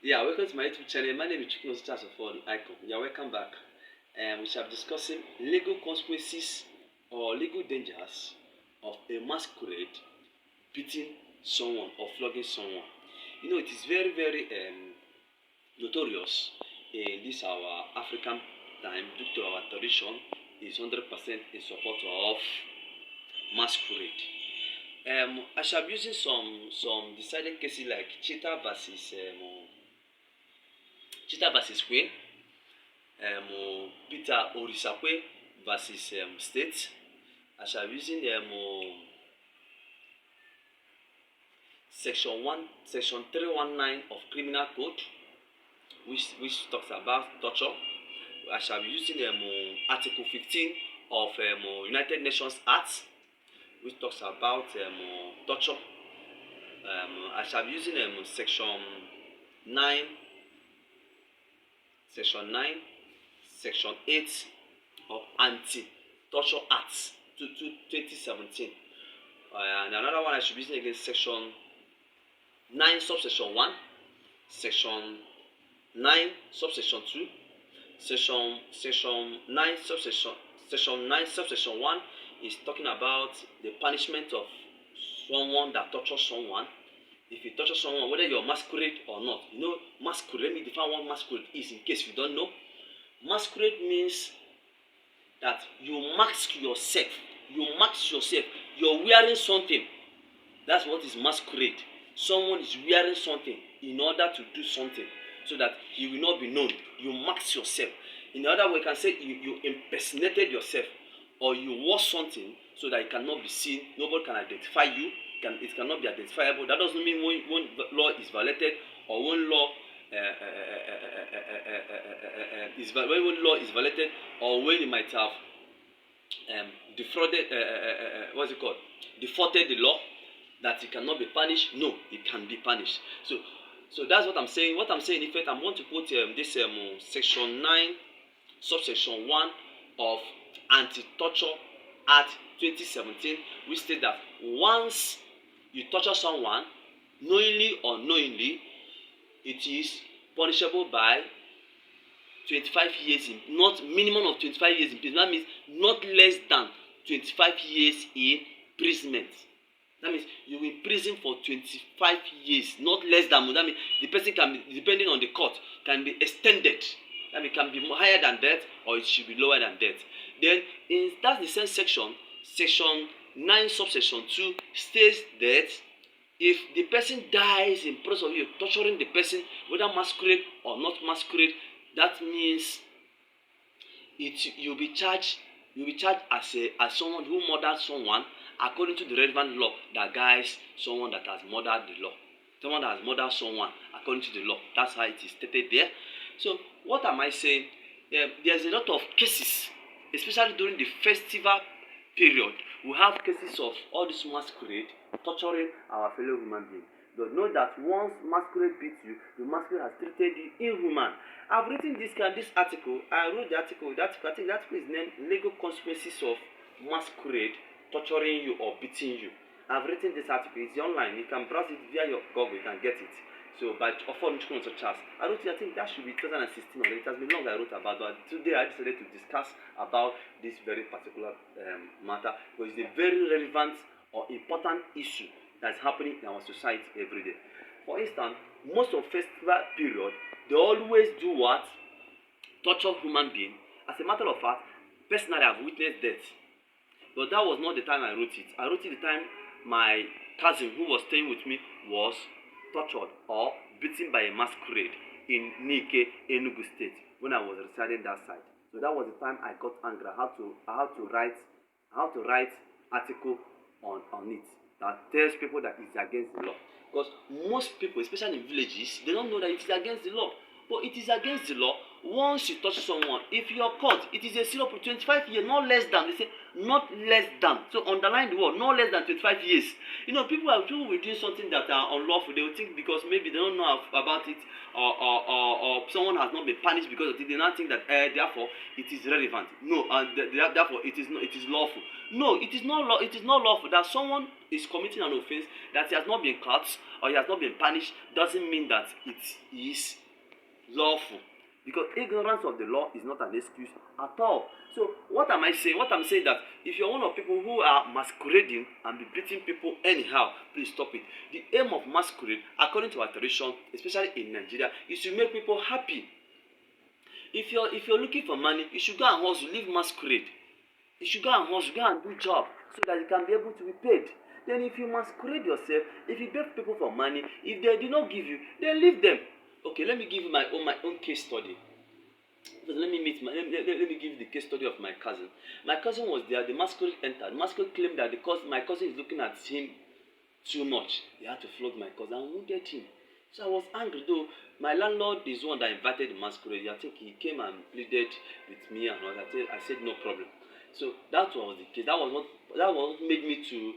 Yeah, welcome to my YouTube channel. My name is Chicken Stars of all the icon. Yeah, welcome back. We shall be discussing legal consequences or legal dangers of a masquerade beating someone or flogging someone. You know, it is very, very notorious in this our African time due to our tradition is 100% in support of masquerade. I shall be using some decided cases like Cheetah versus Queen, Peter Orisakwe versus State. I shall be using section 319 of Criminal Code, which talks about torture. I shall be using Article 15 of United Nations Act, which talks about torture. I shall be using section 9, section 8 of Anti-Torture Act 2017. And another one I should be using again, section 9 subsection 1, section 9 subsection 2, section 9 subsection 1 is talking about the punishment of someone that tortures someone. If you torture someone, whether you're masquerade or not, you know, masquerade, let me define what masquerade is in case you don't know. Masquerade means that you mask yourself. You're wearing something. That's what is masquerade. Someone is wearing something in order to do something so that he will not be known. You mask yourself. In other words, you can say you impersonated yourself, or you wore something so that it cannot be seen. Nobody can identify you. It cannot be identifiable. That doesn't mean when law is violated or when law when law is violated or when it might have defaulted the law, that it cannot be punished. No, it can be punished. So that's what I'm saying. What I'm saying, in fact, I'm going to put this section 9 subsection 1 of Anti-Torture Act 2017, which states that once you torture someone, knowingly or unknowingly, it is punishable by 25 years in, not minimum of 25 years in prison. That means not less than 25 years in imprisonment. That means you will in prison for 25 years, not less than. That means the person can be, depending on the court, can be extended. That means it can be higher than death or it should be lower than death. Then that's the same section, section 9 subsection 2 states that if the person dies in presence of you, torturing the person, whether masquerade or not masquerade, that means you'll be charged as someone who murdered someone according to the relevant law that guides someone that has murdered the law. Someone that has murdered someone according to the law. That's how it is stated there. So what am I saying? There's a lot of cases, especially during the festival period. We have cases of all this masquerade torturing our fellow human beings. But know that once masquerade beats you, the masquerade has treated you inhuman. I've written this article. I wrote the article. I think the article is named Legal Consequences of Masquerade Torturing You or Beating You. I've written this article. It's online. You can browse it via your Google. You can get it. So by offering such as I wrote it, I think that should be 2016 already. It has been long I wrote about, but today I decided to discuss about this very particular matter because it's a very relevant or important issue that's happening in our society every day. For instance, most of festival period, they always do what? Torture human being. As a matter of fact, personally I've witnessed death. But that was not the time I wrote it. I wrote it the time my cousin who was staying with me was tortured or beaten by a masquerade in Nike, Enugu State, when I was residing that side. So that was the time I got angry. I had to write article on it that tells people that it's against the law. Because most people, especially in villages, they don't know that it is against the law. But it is against the law once you touch someone. If you are caught, it is a serious 25 years, not less than. They say not less than. So underline the word, not less than 25 years. You know, people will do something that are unlawful. They will think because maybe they don't know about it, or someone has not been punished because of it. They not think that therefore it is relevant. No, therefore it is not. It is lawful. No, it is not. It is not lawful that someone is committing an offense that he has not been caught or he has not been punished. Doesn't mean that it is lawful. Because ignorance of the law is not an excuse at all. So what am I saying? What I'm saying that if you're one of people who are masquerading and be beating people anyhow, please stop it. The aim of masquerade, according to our tradition, especially in Nigeria, is to make people happy. If you're looking for money, you should go and hustle, leave masquerade. You should go and hustle, go and do job so that you can be able to be paid. Then if you masquerade yourself, if you beg people for money, if they do not give you, then leave them. Okay, let me give you my own case study. Let me give you the case study of my cousin. My cousin was there. The masquerade entered. The masquerade claimed that because my cousin is looking at him too much, he had to flog my cousin and wounded him. So I was angry, though. My landlord is the one that invited the masquerade. I think he came and pleaded with me and all that. I said no problem. So that was the case. That was what made me to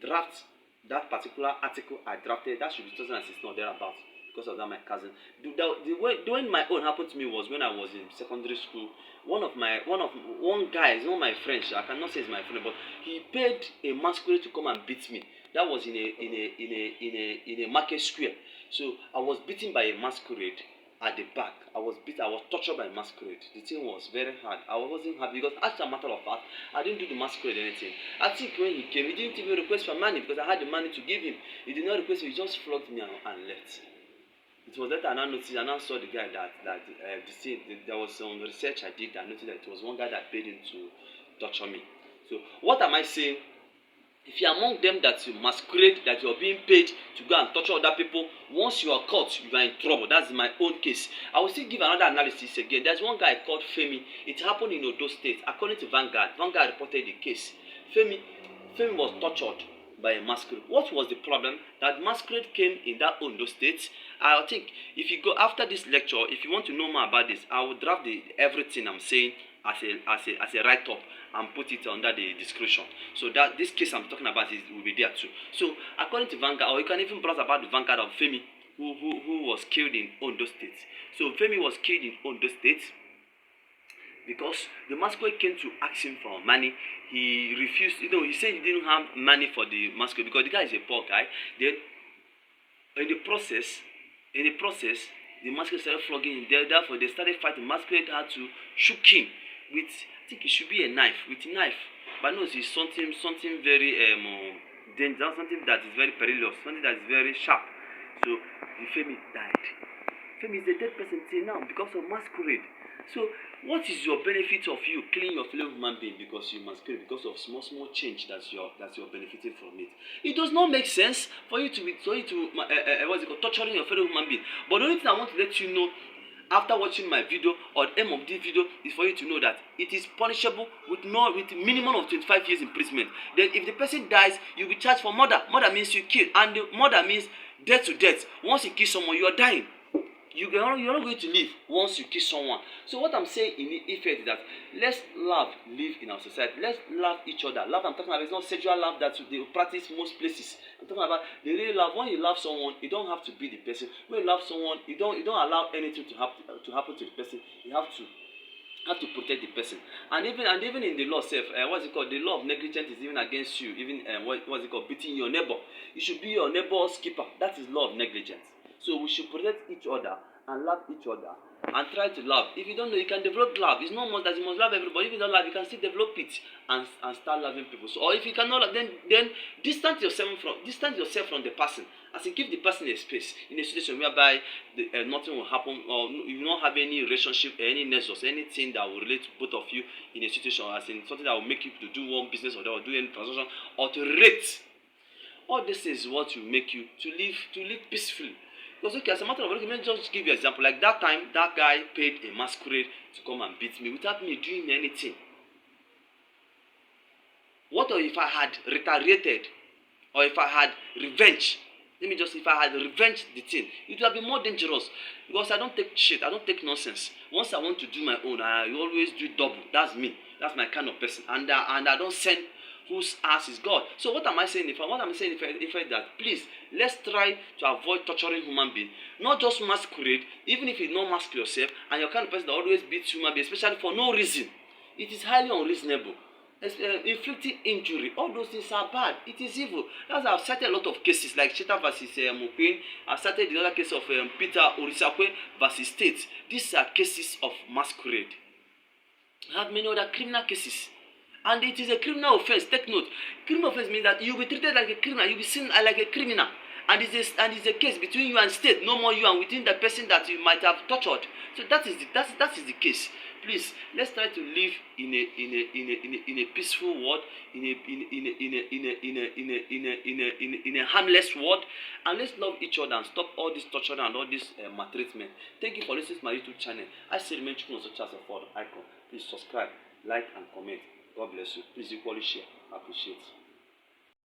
draft that particular article I drafted. That should be 2016 or thereabouts. Because of that, my cousin. When my own happened to me was when I was in secondary school. One guy, he's not my friend. I cannot say he's my friend, but he paid a masquerade to come and beat me. That was in a market square. So I was beaten by a masquerade at the back. I was tortured by a masquerade. The thing was very hard. I wasn't happy because, as a matter of fact, I didn't do the masquerade anything. I think when he came, he didn't even request for money because I had the money to give him. He did not request. He just flogged me and left. It was that I now noticed. I now saw the guy there was some research I did. I noticed that it was one guy that paid him to torture me. So what am I saying? If you are among them that you masquerade, that you are being paid to go and torture other people, once you are caught, you are in trouble. That's my own case. I will still give another analysis again. There's one guy called Femi. It happened in Ondo State. According to Vanguard reported the case. Femi was tortured by a masquerade. What was the problem? That masquerade came in that Ondo State. I think if you go after this lecture, if you want to know more about this, I will draft everything I'm saying as a write-up and put it under the description. So that this case I'm talking about will be there too. So according to Vanguard, or you can even browse about the Vanguard of Femi, who was killed in Ondo State. So Femi was killed in Ondo State because the masquerade came to ask him for money. He refused. He said he didn't have money for the masquerade because the guy is a poor guy. Then in the process, the masquerade started flogging him. Therefore, they started fighting. The masquerade had to shoot him with, I think it should be a knife. But no, it's something very dangerous, something that is very perilous, something that is very sharp. So the Femi died. Femi is a dead person till now because of masquerade. So what is your benefit of you killing your fellow human being because you masquerade, because of small change that you're benefiting from it? It does not make sense for you to torturing your fellow human being. But the only thing I want to let you know after watching my video, or the aim of this video, is for you to know that it is punishable with minimum of 25 years imprisonment. Then if the person dies, you'll be charged for murder. Murder means you kill, and the murder means death to death. Once you kill someone, you are dying. You're not going to live once you kill someone. So what I'm saying in effect is that let's live in our society. Let's love each other. Love I'm talking about is not sexual love that they practice most places. I'm talking about the real love. When you love someone, you don't have to be the person. When you love someone, you don't allow anything to happen to the person. You have to protect the person. And even in the law self, the law of negligence is even against you. Even beating your neighbor. You should be your neighbor's keeper. That is law of negligence. So we should protect each other and love each other and try to love. If you don't know, you can develop love. It's not much that you must love everybody. If you don't love, you can still develop it and start loving people. So, or if you cannot love, then distance yourself from the person. As in, give the person a space in a situation whereby nothing will happen, or you don't have any relationship, any nexus, anything that will relate to both of you in a situation, as in something that will make you to do one business or do any transaction or to rate. All this is what will make you to live peacefully. Because as a matter of fact, let me just give you an example. Like that time, that guy paid a masquerade to come and beat me without me doing anything. What if I had retaliated, or if I had revenge? If I had revenged the thing, it would have been more dangerous. Because I don't take shit, I don't take nonsense. Once I want to do my own, I always do double. That's me. That's my kind of person, and I don't send whose ass is God. So what am I saying? What I'm saying if that please let's try to avoid torturing human beings. Not just masquerade, even if you don't mask yourself and you're kind of person that always beats human beings, especially for no reason. It is highly unreasonable. Inflicting injury, all those things are bad. It is evil. That's why I've cited a lot of cases like Cheta versus Mokwen. I've cited the other case of Peter Orisakwe versus State. These are cases of masquerade. I have many other criminal cases. And it is a criminal offense. Take note. Criminal offense means that you will be treated like a criminal. You will be seen like a criminal. And it's a case between you and state, no more you and within the person that you might have tortured. So that is the case. Please, let's try to live in a peaceful world, in a harmless world, and let's love each other and stop all this torture and all this maltreatment. Thank you for listening to my YouTube channel. I say remain true on such as a icon. Please subscribe, like, and comment. God bless you. Please equally share. I appreciate it.